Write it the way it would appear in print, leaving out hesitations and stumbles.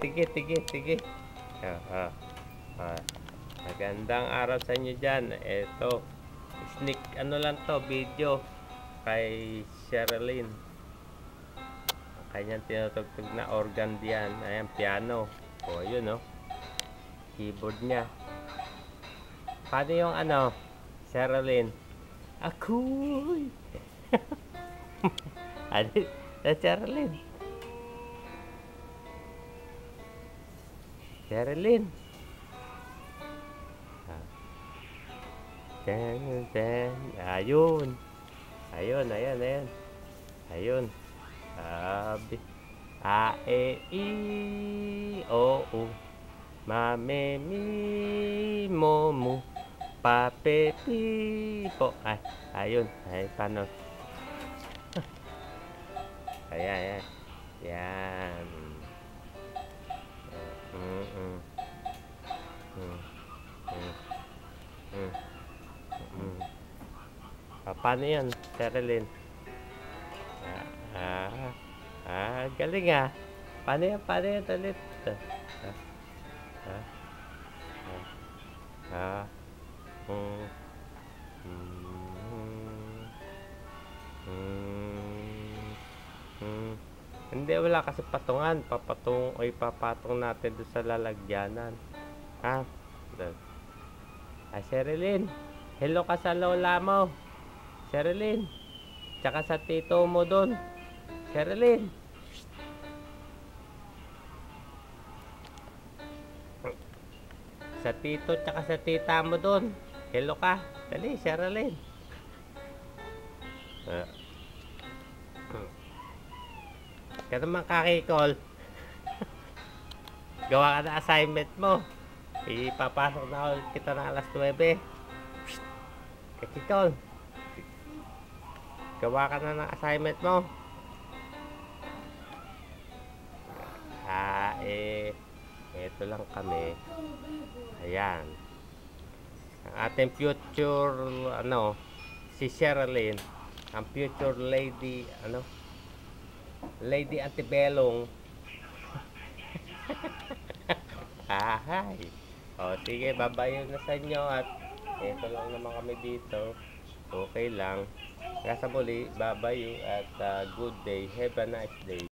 Sige. Ah, magandang araw sa inyo dyan. Ito, sneak ano lang to, video kay Sherilyn. Ang kanyang tinutugtog na organ diyan. Ayan, piano. O, yun o. Keyboard niya. Paano yung ano, Sherilyn? Ako'y ano, Sherilyn. Sherilyn. Ayun. Ayun. Sabi. A, E, I, O, U. Ma, Me, Mi, Mo, Mu. Pa, Pe, Pi, Po. Ay, ayun. Ay, paano? Ayan. Yan. Paano yan, Sherilyn? Galing ah. Paano yan ulit? Hindi, wala kasi patungan. Papatong natin doon sa lalagyanan. Sherilyn, hello ka sa lola mo. Sherilyn, tsaka sa tito mo doon. Sherilyn. Sa tito tsaka sa tita mo doon. Hello ka. Dali, Sherilyn. Ka naman kakikol. Gawa ka na assignment mo. Ipapasok na ulit kita na alas 9. Kakikol. Gawa ka na ng assignment mo. Eto lang kami. Ayan. Ang ating future, si Sherilyn. Ang future lady, Lady Antebellum. Hi. O, sige, babayo na sa inyo at eto lang naman kami dito. Okay lang. Kaya sa muli, babayo at good day. Have a nice day.